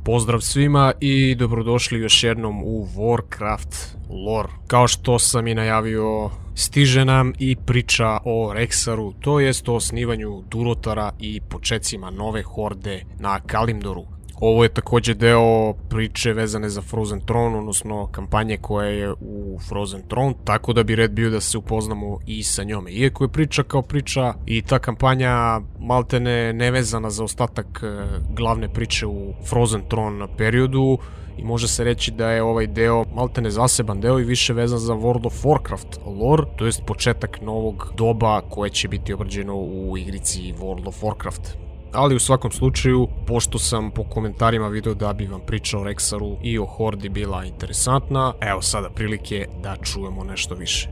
Pozdrav svima i dobrodošli još jednom u Warcraft Lore. Kao što sam i najavio, stiže nam i priča o Rexxaru, to jest o osnivanju Durotara i počecima nove horde na Kalimdoru. Ovo je također deo priče vezane za Frozen Throne, odnosno kampanje koja je u Frozen Throne, tako da bi red bio da se upoznamo i sa njome. Iako je priča kao priča i ta kampanja maltene nevezana za ostatak glavne priče u Frozen Throne periodu, i može se reći da je ovaj deo maltene zaseban deo i više vezan za World of Warcraft lore, to jest početak novog doba koje će biti obrađeno u igrici World of Warcraft. Ali u svakom slučaju, pošto sam po komentarima video da bi vam priča o Rexxaru i o Hordi bila interesantna, evo sada prilike da čujemo nešto više.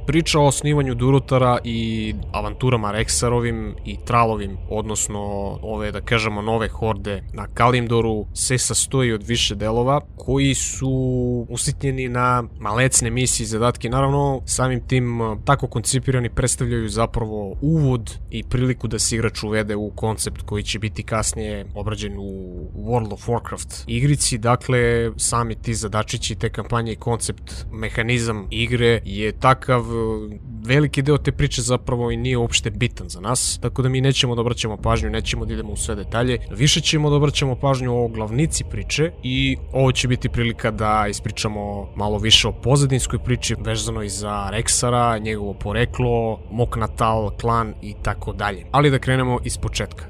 Priča o osnivanju Durotara i avanturama Rexxarovim i Tralovim, odnosno ove, da kažemo, nove horde na Kalimdoru, se sastoji od više delova koji su usitnjeni na malecne misije i zadatke. Naravno, samim tim tako koncipirani predstavljaju zapravo uvod i priliku da se igrač uvede u koncept koji će biti kasnije obrađen u World of Warcraft igrici. Dakle, sami ti zadačići te kampanje i koncept, mehanizam igre je takav, veliki deo te priče zapravo i nije uopšte bitan za nas, tako da mi nećemo da obraćamo pažnju, nećemo da idemo u sve detalje, više ćemo da obraćamo pažnju o glavnici priče i ovo će biti prilika da ispričamo malo više o pozadinskoj priči vezano i za Rexxara, njegovo poreklo, Mok'Natal, klan i tako dalje. Ali da krenemo iz početka.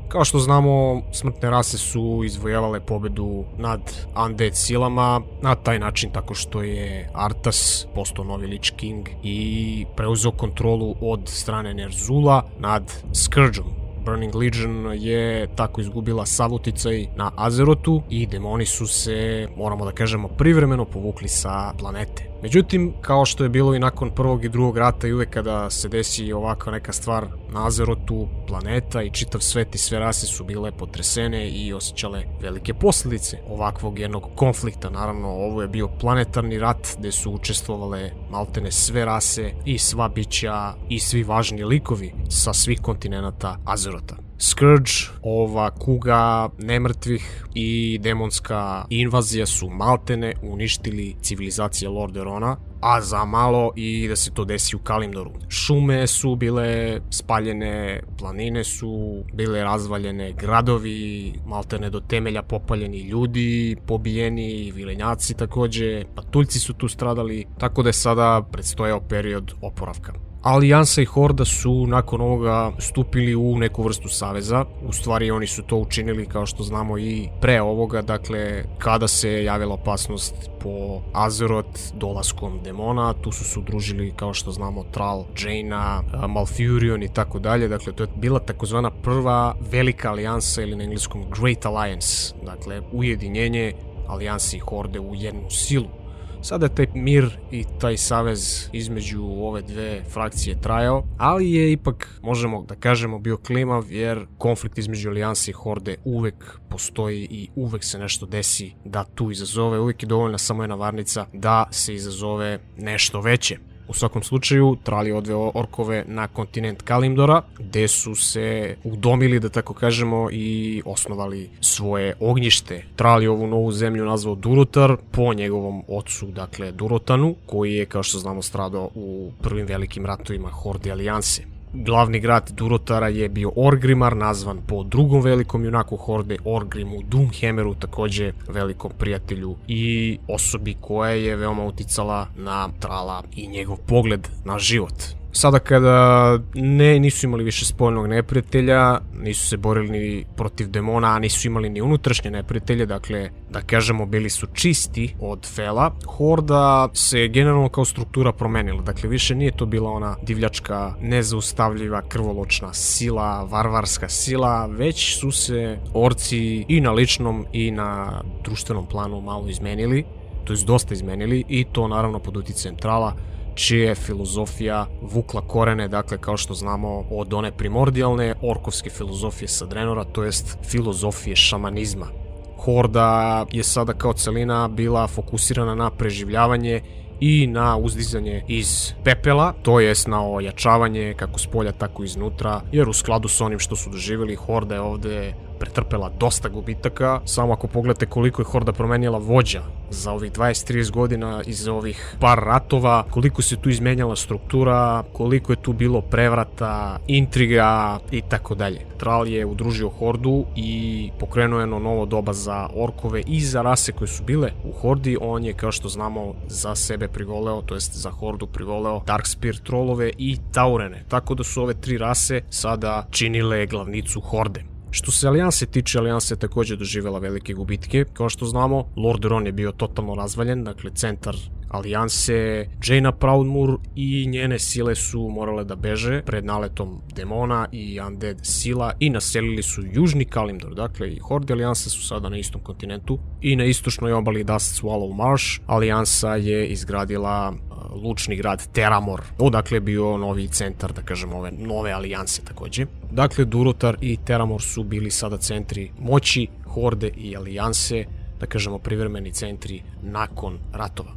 Kao što znamo, smrtne rase su izvojevale pobedu nad Undead silama, na taj način tako što je Arthas postao novi Lich King i preuzeo kontrolu od strane Nerzula nad Scourgeom. Burning Legion je tako izgubila sav uticaj na Azerotu i demoni su se, moramo da kažemo, privremeno povukli sa planete. Međutim, kao što je bilo i nakon prvog i drugog rata i uvek kada se desi ovakva neka stvar na Azerotu, planeta i čitav svet i sve rase su bile potresene i osjećale velike posljedice ovakvog jednog konflikta. Naravno, ovo je bio planetarni rat gde su učestvovale maltene sve rase i sva bića i svi važni likovi sa svih kontinenata Azerota. Scourge, ova kuga nemrtvih i demonska invazija su maltene uništili civilizacije Lordorona, a za malo i da se to desi u Kalimdoru. Šume su bile spaljene, planine su bile razvaljene, gradovi maltene do temelja popaljeni, ljudi pobijeni, vilenjaci takođe, patuljci su tu stradali, tako da je sada predstojao period oporavka. Alijansa i Horda su nakon ovoga stupili u neku vrstu saveza, u stvari oni su to učinili kao što znamo i pre ovoga, dakle kada se javila opasnost po Azeroth dolaskom demona, tu su se udružili kao što znamo Thrall, Jaina, Malfurion i tako dalje, dakle to je bila takozvana prva velika alijansa ili na engleskom Great Alliance, dakle ujedinjenje alijanse i Horde u jednu silu. Sada je taj mir i taj savez između ove dve frakcije trajao, ali je ipak, možemo da kažemo, bio klimav jer konflikt između alijanse i Horde uvek postoji i uvek se nešto desi da tu izazove, uvek je dovoljna samo jedna varnica da se izazove nešto veće. U svakom slučaju, Thrall je odveo orkove na kontinent Kalimdora, gde su se udomili, da tako kažemo, i osnovali svoje ognjište. Thrall je ovu novu zemlju nazvao Durotar po njegovom ocu, dakle Durotanu, koji je, kao što znamo, stradao u prvim velikim ratovima Horde alijanse. Glavni grad Durotara je bio Orgrimmar, nazvan po drugom velikom junaku Horde, Orgrimmu Doomhammeru, takođe velikom prijatelju i osobi koja je veoma uticala na Thralla i njegov pogled na život. Sada kada nisu imali više spoljnog neprijatelja, nisu se borili ni protiv demona, a nisu imali ni unutrašnje neprijatelje, dakle, da kažemo, bili su čisti od fela, Horda se generalno kao struktura promenila, dakle, više nije to bila ona divljačka, nezaustavljiva, krvoločna sila, varvarska sila, već su se orci i na ličnom i na društvenom planu malo izmenili, to jest dosta izmenili, i to naravno pod uticajem Thralla, čija je filozofija vukla korene, dakle, kao što znamo, od one primordijalne orkovske filozofije sa Draenora, to jest filozofije šamanizma. Horda je sada kao celina bila fokusirana na preživljavanje i na uzdizanje iz pepela, to jest na ojačavanje kako s polja tako i iznutra, jer u skladu sa onim što su doživjeli, Horda je ovde pretrpela dosta gubitaka. Samo ako pogledate koliko je Horda promenila vođa za ovih 20-30 godina iz ovih par ratova, koliko se tu izmenjala struktura, koliko je tu bilo prevrata, intriga i tako dalje. Thrall je udružio Hordu i pokrenuo jedno novo doba za orkove i za rase koje su bile u Hordi. On je, kao što znamo, za sebe privoleo, to jest za Hordu privoleo Darkspear trollove i Taurene, tako da su ove 3 rase sada činile glavnicu Horde. Što se Alijanse tiče, Alijansa je također doživjela velike gubitke. Kao što znamo, Lordaeron je bio totalno razvaljen, dakle centar Alijanse, Jaina Proudmoore i njene sile su morale da beže pred naletom demona i undead sila i naselili su južni Kalimdor. Dakle, i Horde Alijansa su sada na istom kontinentu i na istočnoj obali Dust Swallow Marsh Alijansa je izgradila lučni grad Theramore, odakle je bio novi centar, da kažem, ove nove alijanse takođe. Dakle, Durotar i Theramore su bili sada centri moći Horde i alijanse, da kažemo privremeni centri nakon ratova.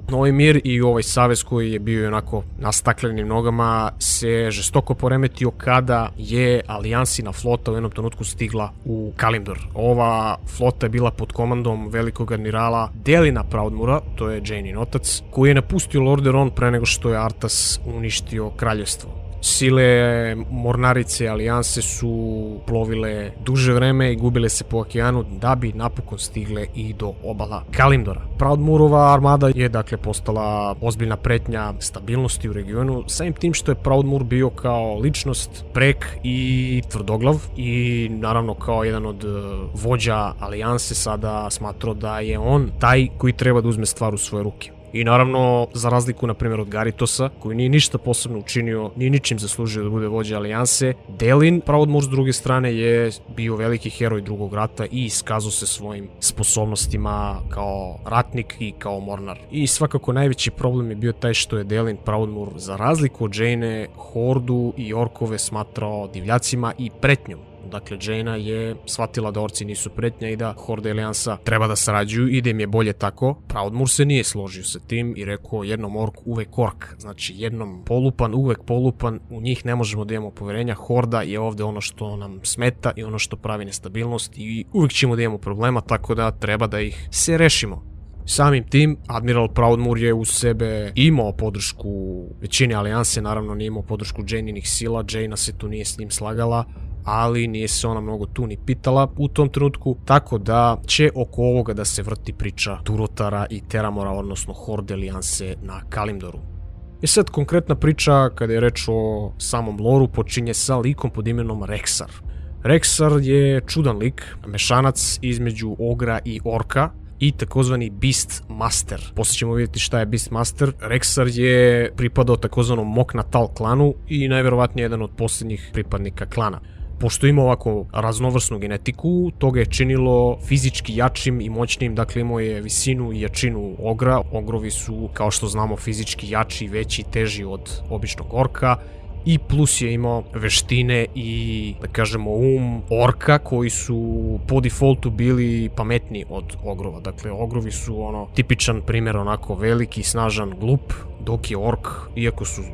Novi mir i ovaj savez koji je bio onako na staklenim nogama se žestoko poremetio kada je alijansina flota u jednom trenutku stigla u Kalimdor. Ova flota je bila pod komandom velikog admirala Delina Proudmoora, to je Jainin otac, koji je napustio Lordaeron pre nego što je Arthas uništio kraljevstvo. Sile mornarice alijanse su plovile duže vreme i gubile se po okeanu da bi napokon stigle i do obala Kalimdora. Proudmoorova armada je dakle postala ozbiljna pretnja stabilnosti u regionu, samim tim što je Proudmoore bio kao ličnost prek i tvrdoglav i naravno kao jedan od vođa alijanse sada smatrao da je on taj koji treba da uzme stvar u svoje ruke. I naravno, za razliku, na primjer, od Garitosa, koji nije ništa posebno učinio, nije ničim zaslužio da bude vođa alijanse, Delin Proudmoore s druge strane je bio veliki heroj drugog rata i iskazao se svojim sposobnostima kao ratnik i kao mornar. I svakako najveći problem je bio taj što je Delin Proudmoore, za razliku od Jaine, Hordu i orkove smatrao divljacima i pretnjom. Dakle, Jaina je shvatila da orci nisu pretnja i da Horda i alijansa treba da sarađuju i da im je bolje tako. Proudmoore se nije složio sa tim i rekao jednom ork uvek ork, znači jednom polupan uvek polupan, u njih ne možemo da imamo poverenja, Horda je ovde ono što nam smeta i ono što pravi nestabilnost i uvek ćemo da imamo problema, tako da treba da ih se rešimo. Samim tim, Admiral Proudmoore je uz sebe imao podršku većine alijanse, naravno nije imao podršku Jaininih sila, Jaina se tu nije s njim slagala, ali nije se ona mnogo tu ni pitala u tom trenutku, tako da će oko ovoga da se vrti priča Durotara i Theramora, odnosno Horde alijanse na Kalimdoru. I sad konkretna priča, kada je reč o samom loru, počinje sa likom pod imenom Rexxar. Rexxar je čudan lik, mešanac između ogra i orka, i takozvani Beastmaster. Posle ćemo vidjeti šta je Beastmaster. Rexxar je pripadao takozvanom Mok'Natal klanu i najverovatnije jedan od posljednjih pripadnika klana. Pošto ima ovako raznovrsnu genetiku, to ga je činilo fizički jačim i moćnim, dakle imao je visinu i jačinu ogra. Ogrovi su, kao što znamo, fizički jači, veći i teži od običnog orka. I plus je imao veštine i, da kažemo, orka koji su po defaultu bili pametniji od ogrova. Dakle, ogrovi su tipičan primjer, onako veliki, snažan, glup, dok je ork,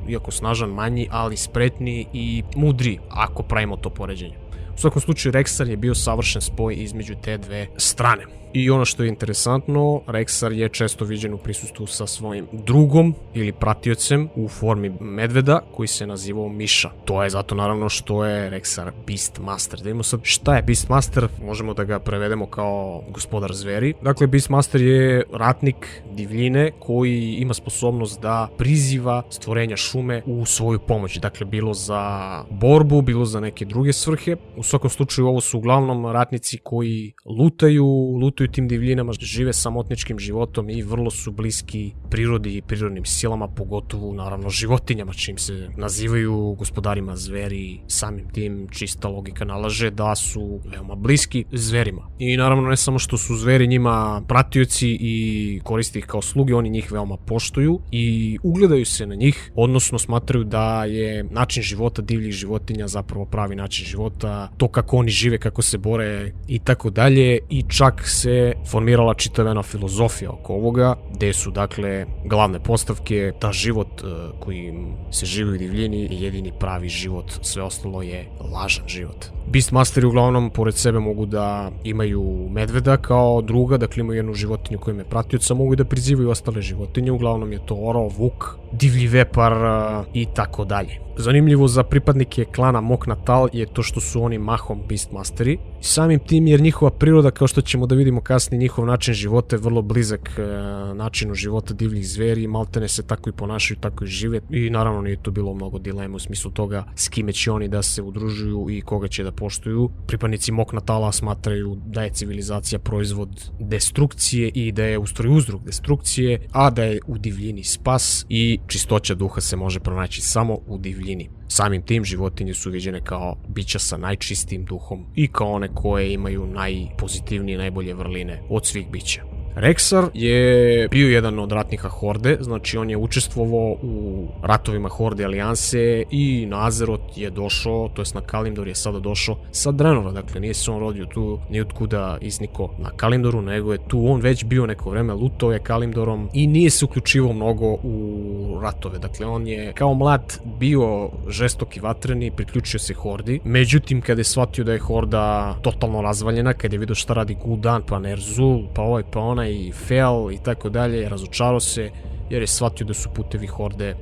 iako snažan, manji, ali spretniji i mudri, ako pravimo to poređenje. U svakom slučaju, Rexxar je bio savršen spoj između te dve strane. I ono što je interesantno, Rexxar je često viđen u prisustvu sa svojim drugom ili pratiocem u formi medveda koji se nazivao Miša. To je zato naravno što je Rexxar Beastmaster. Da vidimo sad šta je Beastmaster, možemo da ga prevedemo kao gospodar zveri. Dakle, Beastmaster je ratnik divljine koji ima sposobnost da priziva stvorenja šume u svoju pomoć. Dakle, bilo za borbu, bilo za neke druge svrhe. U svakom slučaju ovo su uglavnom ratnici koji lutaju tim divljinama, žive samotničkim životom i vrlo su bliski prirodi i prirodnim silama, pogotovo naravno životinjama, čim se nazivaju gospodarima zveri. Samim tim čista logika nalaže da su veoma bliski zverima. I naravno ne samo što su zveri njima pratioci i koriste ih kao sluge, oni njih veoma poštuju i ugledaju se na njih, odnosno smatraju da je način života divljih životinja zapravo pravi način života, to kako oni žive, kako se bore i tako dalje, i čak se formirala čitavena filozofija oko ovoga, gde su dakle glavne postavke da život koji se živi u divljini je jedini pravi život, sve ostalo je lažan život. Beastmasteri uglavnom pored sebe mogu da imaju medveda kao druga, dakle imaju jednu životinju koja ime pratioca, mogu da prizivaju ostale životinje, uglavnom je to orao, vuk, divlji vepar i tako dalje. Zanimljivo za pripadnike klana Moknatal je to što su oni mahom Beastmasteri. Samim tim jer njihova priroda, kao što ćemo da vidimo kasnije, njihov način života je vrlo blizak načinu života divljih zveri, maltene se tako i ponašaju, tako i žive i naravno nije tu bilo mnogo dilema u smislu toga s kime će oni da se udružuju i koga će da poštuju. Pripadnici Moknatala smatraju da je civilizacija proizvod destrukcije i da je u stvari uzrok destrukcije, a da je u divljini spas i čistoća duha se može pronaći samo u divljini. Samim tim životinje su viđene kao bića sa najčistijim duhom i kao one koje imaju najpozitivnije, najbolje vrline od svih bića. Rexxar je bio jedan od ratnika Horde, znači on je učestvovao u ratovima Horde alijanse i na Azeroth je došao, to jest na Kalimdor je sada došao sa Draenora, dakle nije se on rodio tu nijotkuda izniko na Kalimdoru, nego je tu on već bio neko vreme, lutao je Kalimdorom i nije se uključivao mnogo u ratove, dakle on je kao mlad bio žestok i vatreni, priključio se Hordi, međutim kada je shvatio da je Horda totalno razvaljena, kada je vidio šta radi Gul'dan, pa Ner'zhul, pa ovaj pa onaj i Fel i tako dalje, razočarao se jer je shvatio da su putevi Horde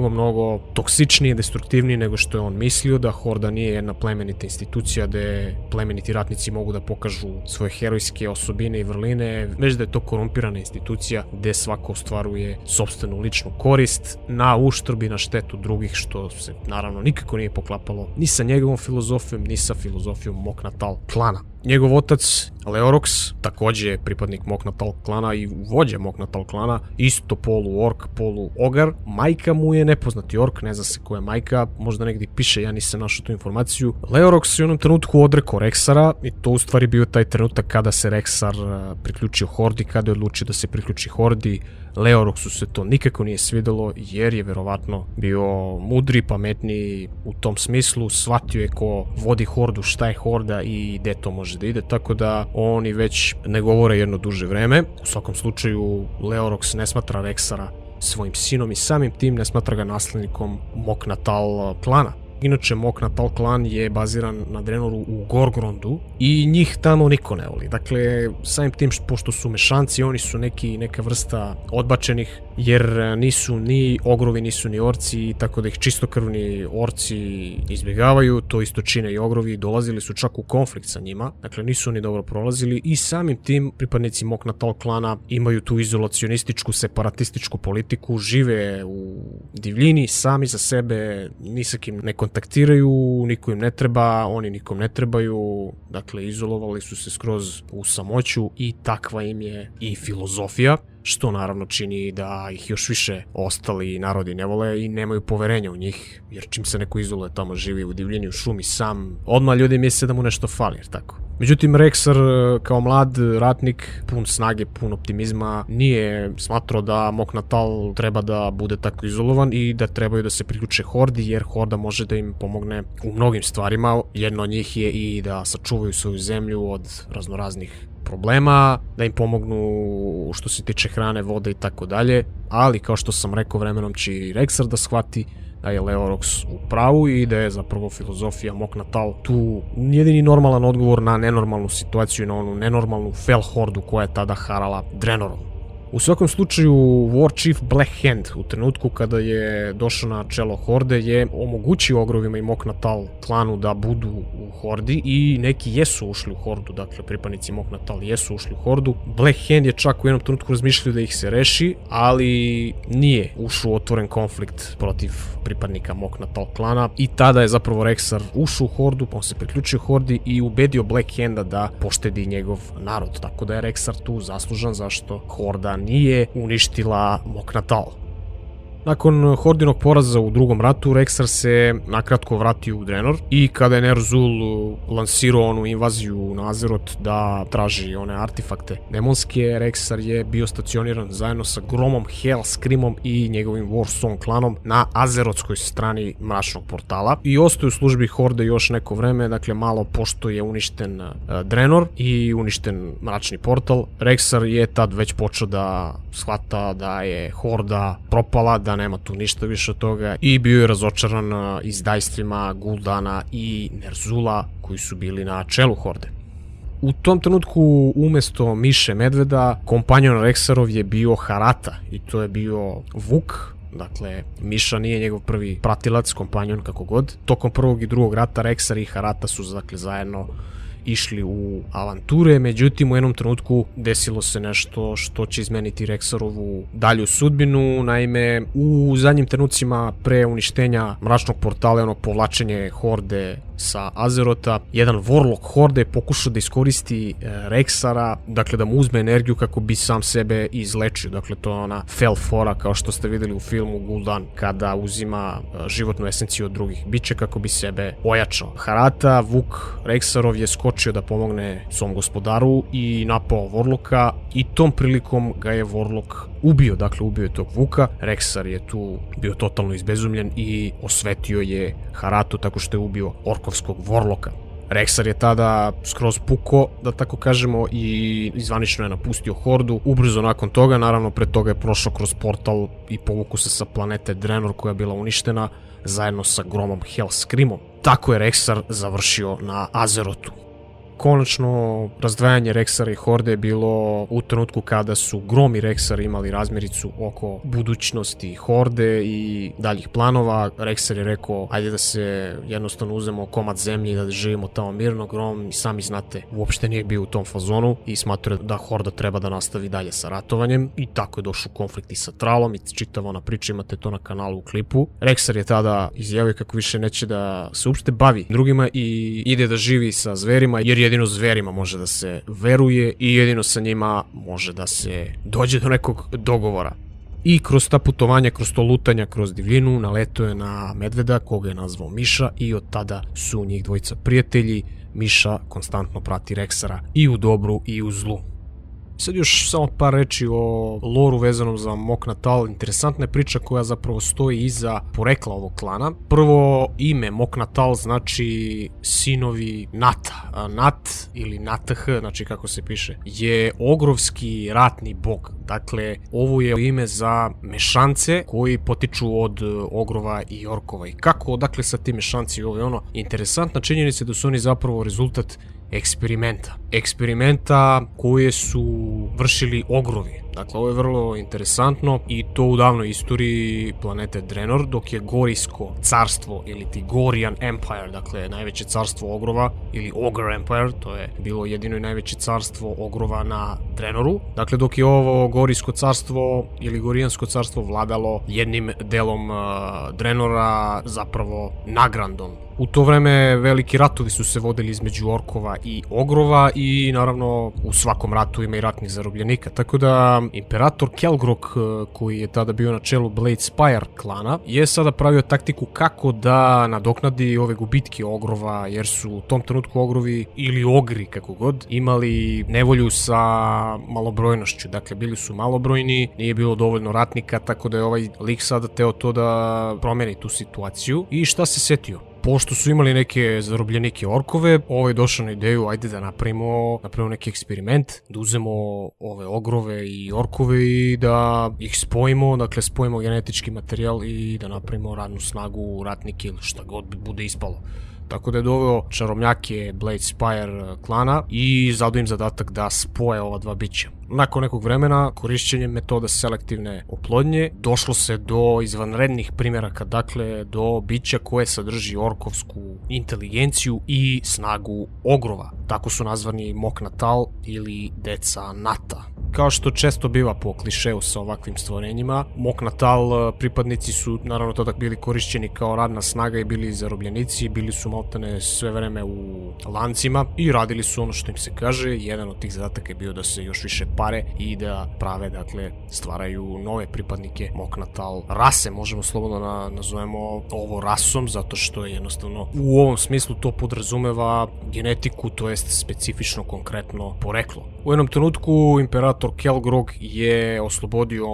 mnogo toksičniji i destruktivniji nego što je on mislio, da Horda nije jedna plemenita institucija gde plemeniti ratnici mogu da pokažu svoje herojske osobine i vrline, već da je to korumpirana institucija gde svako ostvaruje sopstvenu ličnu korist na uštrb i na štetu drugih, što se naravno nikako nije poklapalo ni sa njegovom filozofijom, ni sa filozofijom Moknatal klana. Njegov otac, Leorox, takođe je pripadnik Moknatal klana i vođa Moknatal klana, isto polu-ork, polu-ogar. Majka mu je nepoznati ork, ne zna se ko je majka, možda negdje piše, ja nisam našao tu informaciju. Leorox je u jednom trenutku odrekao Rexxara i to u stvari bio taj trenutak kada se Rexxar priključio Hordi, kada je odlučio da se priključi Hordi. Leoroxu se to nikako nije svidelo jer je verovatno bio mudri, pametniji u tom smislu, shvatio je ko vodi Hordu, šta je Horda i gde to može da ide, tako da oni već ne govore jedno duže vreme. U svakom slučaju Leorox ne smatra Rexxara svojim sinom i samim tim ne smatra ga naslednikom Moknatal klana. Inače, Moknatal klan je baziran na Draenoru u Gorgrondu i njih tamo niko ne voli. Dakle, samim tim pošto su mešanci, oni su neka vrsta odbačenih, jer nisu ni ogrovi, nisu ni orci, tako da ih čistokrvni orci izbjegavaju, to isto čine i ogrovi, dolazili su čak u konflikt sa njima, dakle nisu ni dobro prolazili i samim tim pripadnici Moknatal klana imaju tu izolacionističku, separatističku politiku, žive u divljini, sami za sebe, ni sa kim ne kontaktiraju, niko im ne treba, oni nikom ne trebaju, dakle izolovali su se skroz u samoću i takva im je i filozofija, što naravno čini da ih još više ostali narodi ne vole i nemaju poverenja u njih, jer čim se neko izoluje tamo, živi u divljini, u šumi sam, odmah ljudi misle da mu nešto fali, jer tako. Međutim, Rexxar kao mlad ratnik, pun snage, pun optimizma, nije smatrao da Moknatal treba da bude tako izolovan i da trebaju da se priključe Hordi, jer Horda može da im pomogne u mnogim stvarima. Jedno od njih je i da sačuvaju svoju zemlju od raznoraznih problema, da im pomognu što se tiče hrane, vode i tako dalje, ali kao što sam rekao, vremenom će i Rexxar da shvati da je Leorox u pravu i da je zapravo filozofija Moknatal tu jedini normalan odgovor na nenormalnu situaciju i na onu nenormalnu Fel Hordu koja je tada harala Draenorom. U svakom slučaju, War Chief Black Hand u trenutku kada je došao na čelo Horde je omogućio ogrovima i Moknatal klanu da budu u Hordi i neki jesu ušli u Hordu, dakle pripadnici Moknatal jesu ušli u Hordu. Black Hand je čak u jednom trenutku razmišljao da ih se reši, ali nije ušao u otvoren konflikt protiv pripadnika Moknatal klana i tada je zapravo Rexxar ušao u Hordu, pa on se priključio Hordi i ubedio Black Handa da poštedi njegov narod, tako da je Rexxar tu zaslužan zašto Horda nije uništila Moknatal. Nakon Hordinog poraza u drugom ratu, Rexxar se nakratko vratio u Draenor i kada je Ner'zhul lansirao onu invaziju na Azeroth da traži one artefakte demonske, Rexxar je bio stacioniran zajedno sa Gromom, Hellscreamom i njegovim Warsong klanom na Azerothskoj strani mračnog portala i ostaje u službi Horde još neko vreme, dakle malo pošto je uništen Draenor i uništen mračni portal. Rexxar je tad već počeo da shvata da je Horda propala, da nema tu ništa više od toga i bio je razočaran izdajstvima Gul'dana i Ner'zhula koji su bili na čelu horde. U tom trenutku umesto Miše Medveda, kompanjon Rexarov je bio Harata i to je bio Vuk. Dakle, Miša nije njegov prvi pratilac, kompanjon kako god. Tokom prvog i drugog rata Rexar i Harata su dakle zajedno išli u avanture, međutim u jednom trenutku desilo se nešto što će izmeniti Rexarovu dalju sudbinu. Naime, u zadnjim trenucima pre uništenja mračnog portala i onog povlačenje horde sa Azerota, jedan Warlock horde pokušao da iskoristi Rexara, dakle da mu uzme energiju kako bi sam sebe izlečio. Dakle, to je ona Fel fora kao što ste videli u filmu Gul'dan, kada uzima životnu esenciju od drugih bića kako bi sebe ojačao. Harata, Vuk Rexarov, je skočio da pomogne svom gospodaru i napao Warlocka i tom prilikom ga je Warlock ubio, dakle ubio je tog Vuka. Rexar je tu bio totalno izbezumljen i osvetio je Haratu tako što je ubio orkovskog Warlocka. Rexar je tada skroz puko, da tako kažemo, i zvanično je napustio hordu. Ubrzo nakon toga, naravno pre toga je prošao kroz portal i povukao se sa planete Draenor koja je bila uništena zajedno sa gromom Hellscreamom. Tako je Rexar završio na Azerotu. Konačno razdvajanje Rexara i horde je bilo u trenutku kada su Grom i Rexar imali razmiricu oko budućnosti horde i daljih planova. Rexar je rekao, ajde da se jednostavno uzemo komad zemlje i da živimo tamo mirno. Grom, sami znate, uopšte nije bio u tom fazonu i smatrao da horda treba da nastavi dalje sa ratovanjem i tako je došao konflikt i sa Tralom i čitava ona priča, imate to na kanalu u klipu. Rexar je tada izjavio kako više neće da se uopšte bavi drugima i ide da živi sa zverima, jer jedino zverima može da se veruje i jedino sa njima može da se dođe do nekog dogovora. I kroz ta putovanja, kroz to lutanja, kroz divljinu, naletao je na medveda koga je nazvao Miša i od tada su njih dvojica prijatelji. Miša konstantno prati Rexara i u dobru i u zlu. Sad još samo par reči o loru vezanom za Mok'Natal. Interesantna je priča koja zapravo stoji iza porekla ovog klana. Prvo, ime Mok'Natal znači sinovi Nata. Nat ili Nath, znači kako se piše, je ogrovski ratni bog. Dakle, ovo je ime za mešance koji potiču od ogrova i orkova. I kako, odakle sa ti mešanci, ovo je ono. Interesantna činjenica je da su oni zapravo rezultat eksperimenta koje su vršili ogrovi. Dakle, ovo je vrlo interesantno i to u davnoj istoriji planete Draenor, dok je Gorijsko carstvo ili ti Gorian Empire, dakle najveće carstvo ogrova ili Ogre Empire, to je bilo jedino i najveće carstvo ogrova na Draenoru. Dakle, dok je ovo Gorijsko carstvo ili Gorijansko carstvo vladalo jednim delom Draenora, zapravo Nagrandom. U to vreme veliki ratovi su se vodili između orkova i ogrova i naravno u svakom ratu ima i ratnih zarobljenika, tako da imperator Kelgrok, koji je tada bio na čelu Blade Spire klana, je sada pravio taktiku kako da nadoknadi ove gubitke ogrova, jer su u tom trenutku ogrovi ili ogri kako god imali nevolju sa malobrojnošću, dakle bili su malobrojni, nije bilo dovoljno ratnika, tako da je ovaj lik sada teo to da promeni tu situaciju. I šta se setio? Pošto su imali neke zarobljenike orkove, ovo je došao na ideju, ajde da napravimo neki eksperiment, da uzemo ove ogrove i orkove i da ih spojimo, dakle spojimo genetički materijal i da napravimo radnu snagu, ratnike ili šta god bude ispalo. Tako da je doveo čarobnjake Blade Spire klana i zadao im zadatak da spoje ova dva bića. Nakon nekog vremena, korišćenjem metoda selektivne oplodnje, došlo se do izvanrednih primjeraka, dakle do bića koje sadrži orkovsku inteligenciju i snagu ogrova. Tako su nazvani Mok'Natal ili deca Nata. Kao što često biva po klišeu sa ovakvim stvorenjima, Mok'Natal pripadnici su naravno tada bili korišćeni kao radna snaga i bili zarobljenici, bili su maltene sve vreme u lancima i radili su ono što im se kaže. Jedan od tih zadataka je bio da se još više pare i da prave, dakle, stvaraju nove pripadnike Mok'Natal rase. Možemo slobodno nazovemo ovo rasom, zato što je jednostavno u ovom smislu to podrazumeva genetiku, to jest specifično konkretno poreklo. U jednom trenutku imperator imperator Kelgrog je oslobodio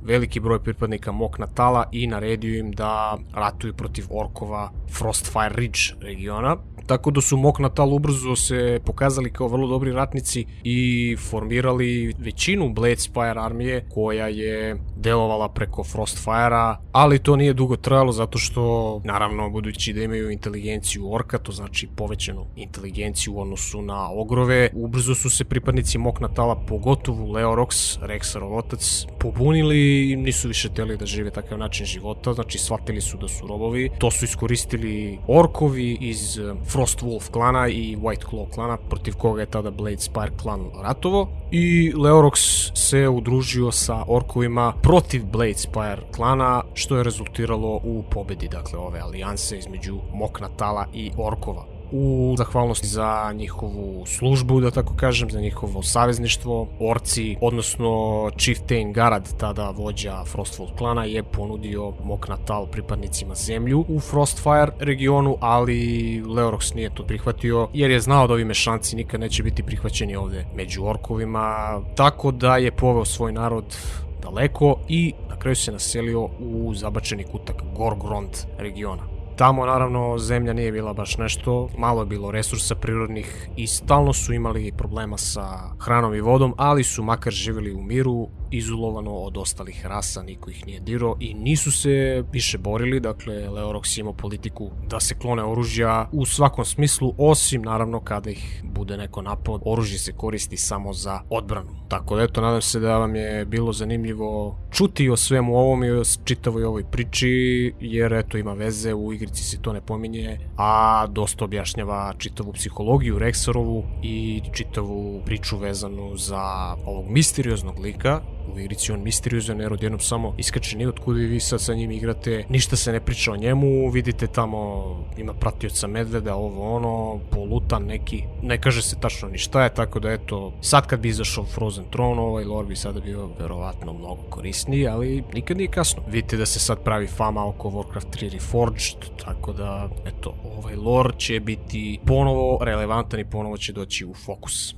veliki broj pripadnika Moknatala i naredio im da ratuju protiv orkova Frostfire Ridge regiona. Tako da su Moknatal ubrzo se pokazali kao vrlo dobri ratnici i formirali većinu Bladespire armije koja je delovala preko Frostfire-a, ali to nije dugo trajalo zato što, naravno, budući da imaju inteligenciju orka, to znači povećanu inteligenciju u odnosu na ogrove, ubrzo su se pripadnici Moknatala, pogotovo Leorox, Rexarov otac, pobunili i nisu više hteli da žive takav način života, znači shvatili su da su robovi. To su iskoristili orkovi iz Frostwolf klana i White Claw klana, protiv koga je tada Bladespire klan ratovo, i Leorox se udružio sa orkovima protiv Bladespire klana, što je rezultiralo u pobedi, dakle, ove alijanse između Moknatala i orkova. U zahvalnosti za njihovu službu, da tako kažem, za njihovo savezništvo, orci, odnosno Chieftain Garad, tada vođa Frostwolf klana, je ponudio Moknatal pripadnicima zemlju u Frostfire regionu, ali Leorox nije to prihvatio jer je znao da ovi mešanci nikad neće biti prihvaćeni ovde među orkovima, tako da je poveo svoj narod daleko i na kraju se naselio u zabačeni kutak Gorgrond regiona. Tamo, naravno, zemlja nije bila baš nešto, malo je bilo resursa prirodnih i stalno su imali problema sa hranom i vodom, ali su makar živjeli u miru, izolovano od ostalih rasa, niko ih nije dirao i nisu se više borili, dakle, Leorox imao politiku da se klone oružja u svakom smislu, osim, naravno, kada ih bude neko napao, oružje se koristi samo za odbranu. Tako da, eto, nadam se da vam je bilo zanimljivo čuti o svemu ovom i o čitavoj ovoj priči, jer, eto, ima veze, u igrici se to ne pominje, a dosta objašnjava čitavu psihologiju Rexarovu i čitavu priču vezanu za ovog misterioznog lika. U igrici on misteriozan jer odjednom samo iskače niotkud i vi sad sa njim igrate, ništa se ne priča o njemu, vidite tamo ima pratioca medveda, ovo ono, polutan neki, ne kaže se tačno ni šta je, tako da eto, sad kad bi izašao Frozen Throne, ovaj lore bi sada bio verovatno mnogo korisniji, ali nikad nije kasno. Vidite da se sad pravi fama oko Warcraft 3 Reforged, tako da eto, ovaj lore će biti ponovo relevantan i ponovo će doći u fokus.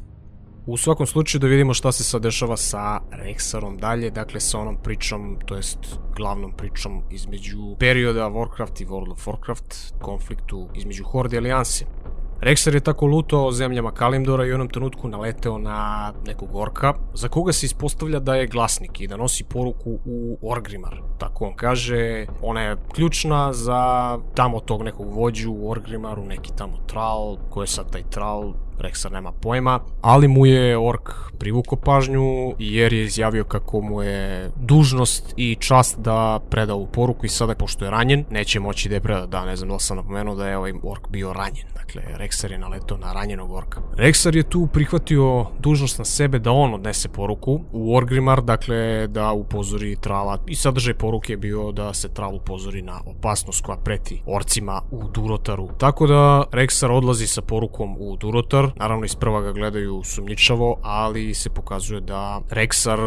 U svakom slučaju da vidimo šta se sad dešava sa Rexarom dalje, dakle sa onom pričom, to jest glavnom pričom između perioda Warcraft i World of Warcraft, konfliktu između Horde i Alijanse. Rexar je tako lutao zemljama Kalimdora i u jednom trenutku naleteo na nekog orka, za koga se ispostavlja da je glasnik i da nosi poruku u Orgrimmar. Tako on kaže, ona je ključna za tamo tog nekog vođu u Orgrimmaru, neki tamo Thrall, ko je sad taj Thrall, Rexar nema pojma, ali mu je ork privukao pažnju jer je izjavio kako mu je dužnost i čast da preda ovu poruku i sada, pošto je ranjen, neće moći da je preda. Da, ne znam da li sam napomenuo da je ovaj ork bio ranjen, dakle Rexar je naletao na ranjenog orka. Rexar je tu prihvatio dužnost na sebe da on odnese poruku u Orgrimmar, dakle da upozori Thralla, i sadržaj poruke je bio da se Thrall upozori na opasnost koja preti orcima u Durotaru. Tako da Rexar odlazi sa porukom u Durotar. Naravno, isprva ga gledaju sumnjičavo, ali se pokazuje da Rexar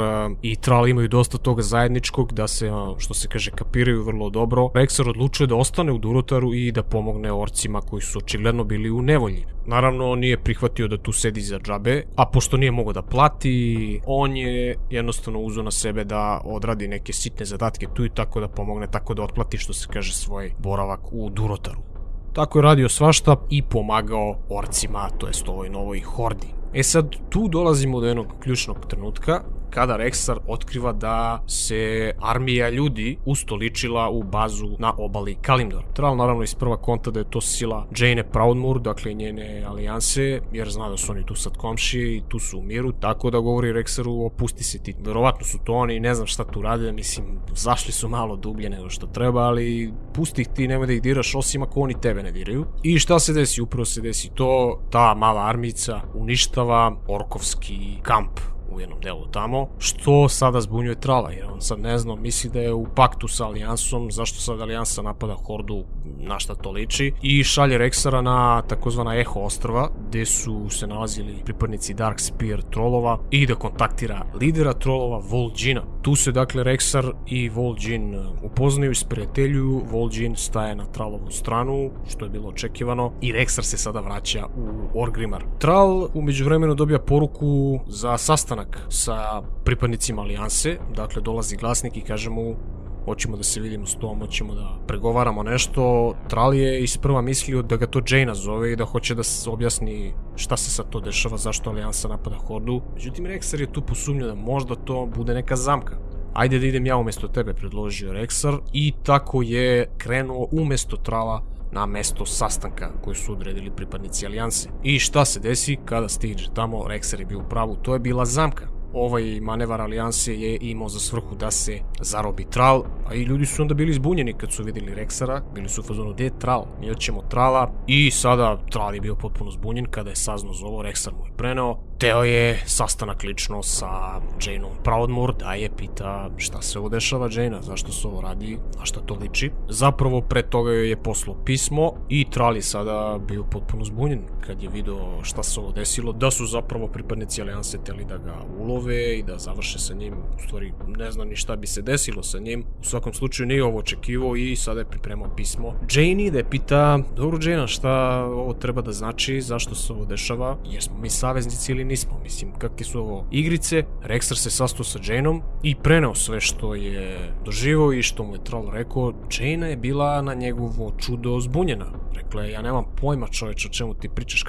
i Thrall imaju dosta toga zajedničkog, da se, što se kaže, kapiraju vrlo dobro. Rexar odlučuje da ostane u Durotaru i da pomogne orcima koji su očigledno bili u nevolji. Naravno, nije prihvatio da tu sedi za džabe, a pošto nije mogao da plati, on je jednostavno uzeo na sebe da odradi neke sitne zadatke tu i tako da pomogne, tako da otplati, što se kaže, svoj boravak u Durotaru. Tako je radio svašta i pomagao orcima, to jest ovoj novoj hordi. E sad, tu dolazimo do jednog ključnog trenutka, kada Rexar otkriva da se armija ljudi ustoličila u bazu na obali Kalimdora. Thrall naravno isprva konta da je to sila Jaine Proudmoore, dakle njene alijanse, jer zna da su oni tu sad komšije i tu su u miru, tako da govori Rexaru, opusti se ti. Verovatno su to oni, ne znam šta tu rade, mislim, zašli su malo dublje nego što treba, ali pusti ih ti, nemoj da ih diraš, osim ako oni tebe ne diraju. I šta se desi? Upravo se desi to, ta mala armica uništava orkovski kamp u jednom delu tamo, što sada zbunjuje Thralla, jer on sad ne zna, misli da je u paktu sa Alijansom, zašto sad Alijansa napada Hordu, na šta to liči, i šalje Rexara na takozvana Eho ostrva, gde su se nalazili pripadnici Darkspear trollova, i da kontaktira lidera trollova, Vol'jina. Tu se dakle Rexar i Vol'jin upoznaju, isprijateljuju, Vol'jin staje na Tralovu stranu, što je bilo očekivano, i Rexar se sada vraća u Orgrimmar. Tral u međuvremenu dobija poruku za sastanak sa pripadnicima Alijanse, dakle dolazi glasnik i kaže mu hoćemo da se vidimo s tom, hoćemo da pregovaramo nešto. Tral je isprva mislio da ga to Jaina zove i da hoće da se objasni šta se sad to dešava, zašto Alijansa napada Hordu. Međutim, Rexar je tu posumnio da možda to bude neka zamka. Ajde da idem ja umjesto tebe, predložio Rexar, i tako je krenuo umjesto Trala na mesto sastanka koji su odredili pripadnici Alijanse. I šta se desi kada stiže tamo? Rexar je bio u pravu, to je bila zamka. Ovaj manevar Alijanse je imao za svrhu da se zarobi Tral, a i ljudi su onda bili zbunjeni kad su vidjeli Rexara, bili su u fazonu, gdje je Tral? Mi hoćemo Trala, i sada Tral je bio potpuno zbunjen kada je saznao za ovo, Rexar mu je preneo. Teo je sastanak lično sa Jainom Proudmoore, da je pita šta se ovo dešava Jaina, zašto se ovo radi, na šta to liči. Zapravo pre toga joj je poslao pismo i Tral je sada bio potpuno zbunjen kad je video šta se ovo desilo, da su zapravo pripadnici Alijanse hteli da ga ulove i da završe sa njim, u stvari ne zna ni šta bi se desilo sa njim, u svakom slučaju nije ovo očekivao i sada je pripremao pismo Jaini da je pita, dobro Jaina, šta ovo treba da znači, zašto se ovo dešava, jesmo mi saveznici ili nismo, mislim, kakve su ovo igrice. Rexar se sastao sa Jainom i preneo sve što je doživao i što mu je Tral rekao. Jaina je bila na njegovo čudo zbunjena. Rekla je, ja nemam pojma čoveče o čemu ti pričaš,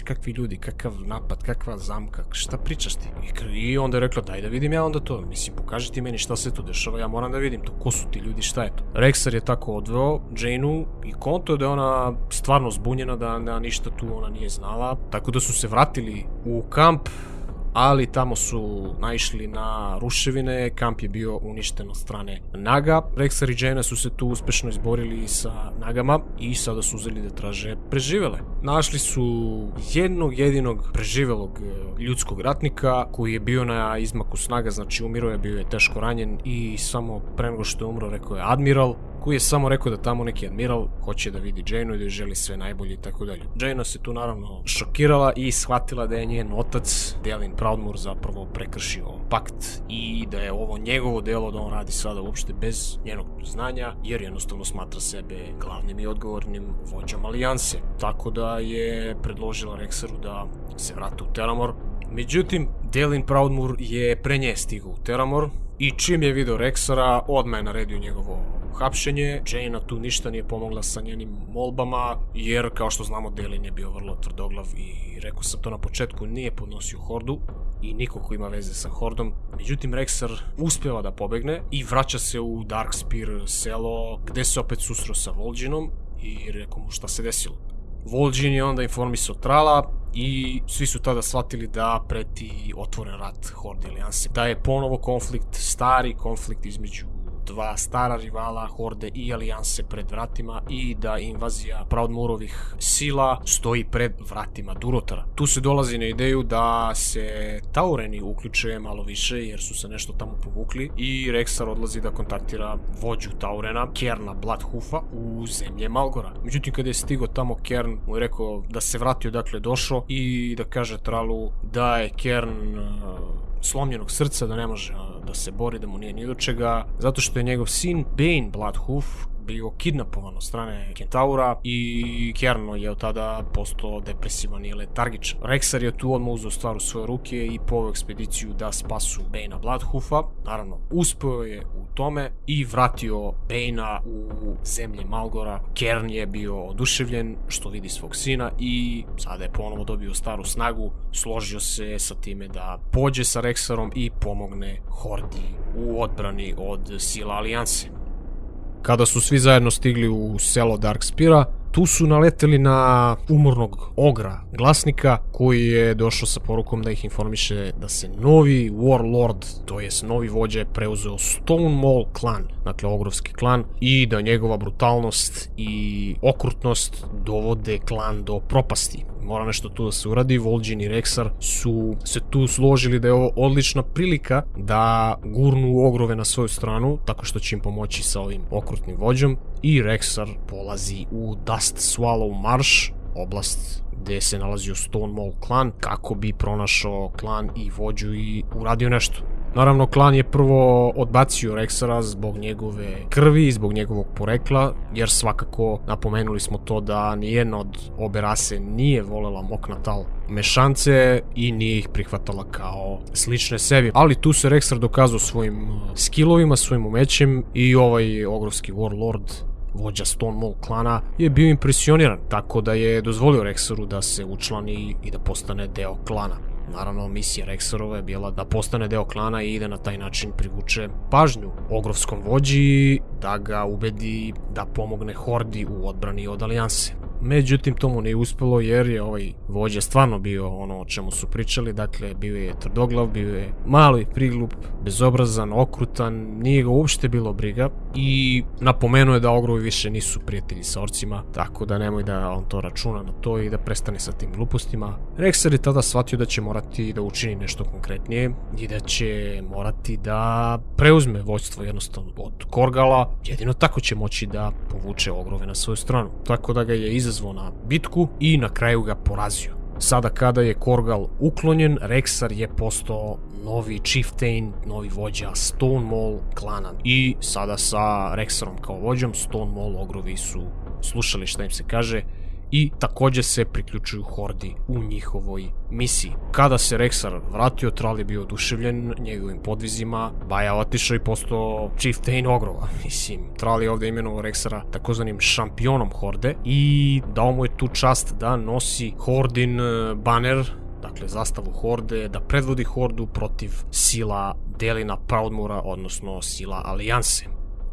kakvi ljudi, kakav napad, kakva zamka, šta pričaš ti? I onda je rekla, daj da vidim ja onda to, mislim, pokaži ti meni šta se tu dešava, ja moram da vidim to, ko su ti ljudi, šta je to? Rexar je tako odveo Jainu i konto da je ona stvarno zbunjena, da ništa tu ona nije znala, tako da su se vratili u kamp, ali tamo su naišli na ruševine, kamp je bio uništen od strane Naga. Rexar i Jaina su se tu uspešno izborili sa Nagama i sada su uzeli da traže preživele. Našli su jednog jedinog preživelog ljudskog ratnika koji je bio na izmaku snaga, znači umiro je, bio je teško ranjen i samo pre nego što je umro rekao je admiral, koji je samo rekao da tamo neki admiral hoće da vidi Jainu i da joj želi sve najbolje i tako dalje. Jaina se tu naravno šokirala i shvatila da je njen otac, Delin Proudmoore, zapravo prekršio pakt i da je ovo njegovo delo, da on radi sada uopšte bez njenog znanja, jer jednostavno smatra sebe glavnim i odgovornim vođom Alijanse. Tako da je predložila Rexaru da se vrate u Theramore. Međutim, Delin Proudmoore je pre nje stigao u Theramore i čim je video Rexara, odmah je naredio njegovo hapšenje. Jaina tu ništa nije pomogla sa njenim molbama, jer kao što znamo Delin je bio vrlo tvrdoglav i rekao sam to na početku, nije podnosio Hordu i niko ko ima veze sa Hordom. Međutim, Rexar uspjeva da pobegne i vraća se u Darkspear selo, gde se opet susreo sa Vol'jinom i rekao mu šta se desilo. Vol'jin je onda informisao Trala i svi su tada shvatili da preti otvoren rat Horde Alijanse. Da je ponovo konflikt, stari konflikt između dva stara rivala, Horde i Alijanse pred vratima i da invazija Proudmooreovih sila stoji pred vratima Durotara. Tu se dolazi na ideju da se Taureni uključe malo više jer su se nešto tamo povukli i Rexar odlazi da kontaktira vođu Taurena, Cairna Bloodhoofa, u zemlje Malgora. Međutim, kada je stigao tamo, Cairn mu je rekao da se vratio odakle je došao i da kaže Tralu da je Cairn slomljenog srca, da ne može da se bori, da mu nije ni do čega, zato što je njegov sin Bane Bloodhoof bio kidnapovan od strane Kentaura i Cairn je od tada postao depresivan i letargičan. Rexar je tu odmah uzeo stvar u svoje ruke i poveo ekspediciju da spasu Banea Bloodhoofa. Naravno, uspeo je u tome i vratio Banea u zemlje Malgora. Cairn je bio oduševljen što vidi svog sina i sada je ponovo dobio staru snagu, složio se sa time da pođe sa Rexarom i pomogne Hordi u odbrani od sila Alijanse. Kada su svi zajedno stigli u selo Darkspeara, tu su naleteli na umornog ogra, glasnika, koji je došao sa porukom da ih informiše da se novi warlord, to jest novi vođa, preuzeo Stonemaul klan, dakle ogrovski klan, i da njegova brutalnost i okrutnost dovode klan do propasti. Mora nešto tu da se uradi. Vol'jin i Rexar su se tu složili da je ovo odlična prilika da gurnu ogrove na svoju stranu, tako što će im pomoći sa ovim okrutnim vođom, i Rexar polazi u Dust Swallow Marsh, oblast gde se nalazio Stonemaul klan, kako bi pronašao klan i vođu i uradio nešto. Naravno, klan je prvo odbacio Rexara zbog njegove krvi i zbog njegovog porekla, jer svakako napomenuli smo to da nijedna od obe rase nije volela Moknatal mešance i nije ih prihvatala kao slične sebi. Ali tu se Rexar dokazao svojim skillovima, svojim umećem i ovaj ogrovski warlord, vođa Stonewall klana, je bio impresioniran, tako da je dozvolio Rexaru da se učlani i da postane deo klana. Naravno, misija Rexarova je bila da postane deo klana i da na taj način privuče pažnju ogrovskom vođi, da ga ubedi da pomogne Hordi u odbrani od Alijanse. Međutim, to mu nije uspelo jer je ovaj vođa stvarno bio ono o čemu su pričali, dakle bio je tvrdoglav, bio je mali, priglup, bezobrazan, okrutan, nije ga uopšte bilo briga i napomenuo je da ogrovi više nisu prijatelji sa orcima, tako da nemoj da on to računa na to i da prestane sa tim glupostima. Rexar je tada shvatio da će morati da učini nešto konkretnije i da će morati da preuzme vođstvo jednostavno od Korgala, jedino tako će moći da povuče ogrove na svoju stranu, tako da ga je izazvao na bitku i na kraju ga porazio. Sada kada je Korgal uklonjen, Rexar je postao novi chieftain, novi vođa Stonewall klana i sada sa Rexarom kao vođom Stonewall ogrovi su slušali šta im se kaže i takođe se priključuju Hordi u njihovoj misiji. Kada se Rexar vratio, Thrall je bio oduševljen njegovim podvizima, Baja otišao i postao chieftain ogrova. Mislim, Thrall je ovde imenovao Rexara takozvanim šampionom Horde i dao mu je tu čast da nosi Hordin baner, dakle zastavu Horde, da predvodi Hordu protiv sila Delina Proudmoora, odnosno sila Alijanse.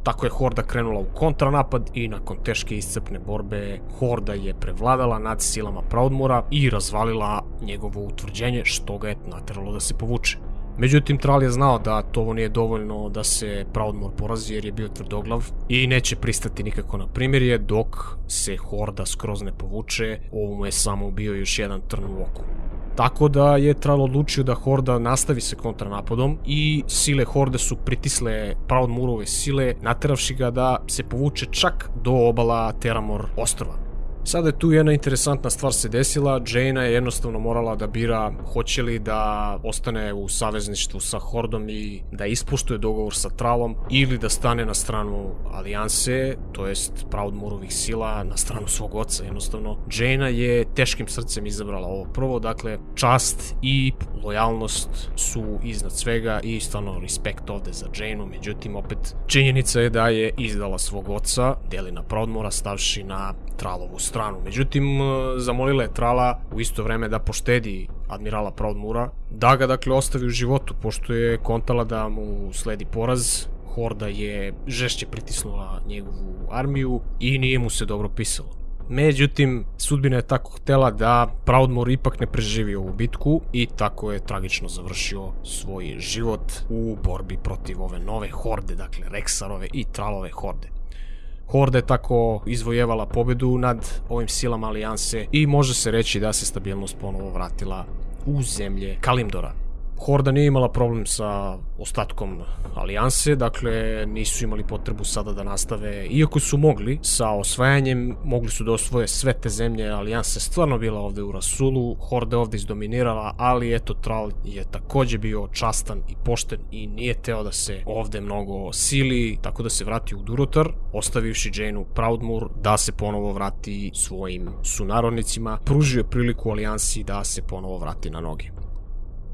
Tako je Horda krenula u kontranapad i nakon teške iscrpne borbe Horda je prevladala nad silama Proudmoora i razvalila njegovo utvrđenje, što ga je nateralo da se povuče. Međutim, Thrall je znao da to nije dovoljno da se Proudmoor porazi jer je bio tvrdoglav i neće pristati nikako na primirje dok se Horda skroz ne povuče. Ovo mu je samo bio još jedan trn u oku. Tako da je Thrall odlučio da Horda nastavi se kontranapadom i sile Horde su pritisle Proudmoorove sile, nateravši ga da se povuče čak do obala Theramore ostrva. Sada je tu jedna interesantna stvar se desila, Jaina je jednostavno morala da bira hoće li da ostane u savezništvu sa Hordom i da ispoštuje dogovor sa Thrallom ili da stane na stranu Alijanse, to jest Proudmoorovih sila, na stranu svog oca jednostavno. Jaina je teškim srcem izabrala ovo prvo, dakle čast i lojalnost su iznad svega i stvarno respekt ovde za Jainu, međutim opet činjenica je da je izdala svog oca, Delina Proudmoora, stavši na Thrallovu stranu. Međutim, zamolila je Thralla u isto vreme da poštedi admirala Proudmoora, da ga dakle ostavi u životu, pošto je kontala da mu sledi poraz. Horda je žešće pritisnula njegovu armiju i nije mu se dobro pisalo. Međutim, sudbina je tako htela da Proudmoor ipak ne preživi ovu bitku i tako je tragično završio svoj život u borbi protiv ove nove horde, dakle Rexarove i Thrallove horde. Horda je tako izvojevala pobedu nad ovim silama Alijanse i može se reći da se stabilnost ponovo vratila u zemlje Kalimdora. Horda nije imala problem sa ostatkom Alijanse, dakle nisu imali potrebu sada da nastave, iako su mogli sa osvajanjem, mogli su da osvoje sve te zemlje, Alijanse stvarno bila ovde u rasulu, Horda je ovde izdominirala, ali eto Thrall je takođe bio častan i pošten i nije teo da se ovde mnogo sili, tako da se vrati u Durotar, ostavivši Jainu Proudmoor da se ponovo vrati svojim sunarodnicima, pružio priliku Alijansi da se ponovo vrati na noge.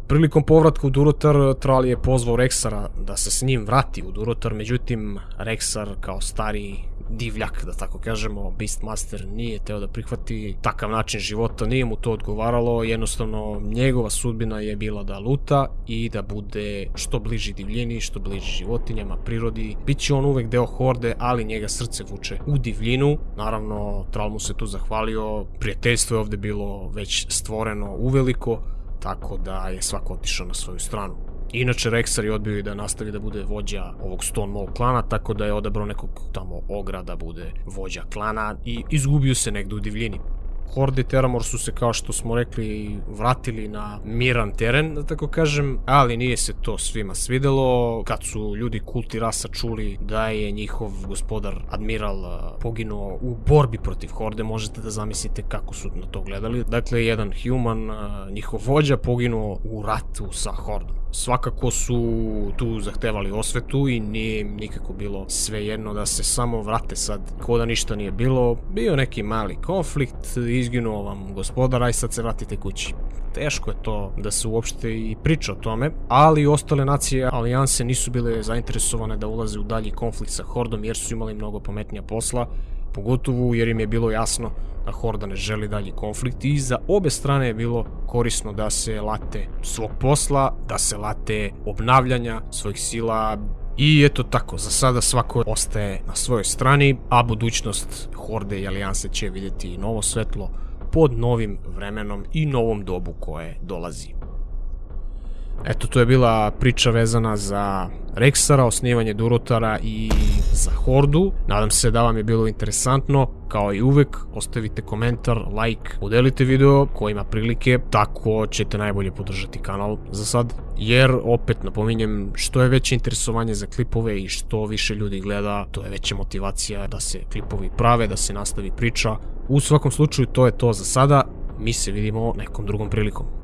Prilikom povratka u Durotar, Thrall je pozvao Rexara da se s njim vrati u Durotar, međutim Rexar kao stari divljak, da tako kažemo, Beastmaster, nije teo da prihvati takav način života, nije mu to odgovaralo, jednostavno njegova sudbina je bila da luta i da bude što bliži divljini, što bliži životinjama, prirodi. Biće on uvek deo horde, ali njega srce vuče u divljinu. Naravno, Thrall mu se tu zahvalio, prijateljstvo je ovde bilo već stvoreno uveliko, tako da je svako otišao na svoju stranu. Inače, Rexar je odbio i da nastavi da bude vođa ovog Stonewall klana, tako da je odabrao nekog tamo ogra da bude vođa klana i izgubio se negde u divljini. Horde i Terramor su se, kao što smo rekli, vratili na miran teren, da tako kažem, ali nije se to svima svidelo. Kad su ljudi kulti rasa čuli da je njihov gospodar Admiral poginuo u borbi protiv Horde, možete da zamislite kako su na to gledali. Dakle, jedan human, njihov vođa, poginuo u ratu sa Hordom. Svakako su tu zahtevali osvetu i nije im nikako bilo svejedno da se samo vrate sad ko da ništa nije bilo. Bio neki mali konflikt, izginuo vam gospodar, aj sad se vratite kući. Teško je to da se uopšte i priča o tome, ali ostale nacije alijanse nisu bile zainteresovane da ulaze u dalji konflikt sa Hordom jer su imali mnogo pametnija posla, pogotovo jer im je bilo jasno da Horda ne želi dalji konflikt i za obe strane je bilo korisno da se late svog posla, da se late obnavljanja svojih sila. I eto tako, za sada svako ostaje na svojoj strani, a budućnost Horde i alijanse će vidjeti novo svetlo pod novim vremenom i novom dobu koje dolazi. Eto, to je bila priča vezana za Rexara, osnivanje Durotara i za Hordu. Nadam se da vam je bilo interesantno. Kao i uvek, ostavite komentar, like, podelite video ko ima prilike, tako ćete najbolje podržati kanal za sad. Jer, opet napominjem, što je veće interesovanje za klipove i što više ljudi gleda, to je veća motivacija da se klipovi prave, da se nastavi priča. U svakom slučaju, to je to za sada. Mi se vidimo nekom drugom prilikom.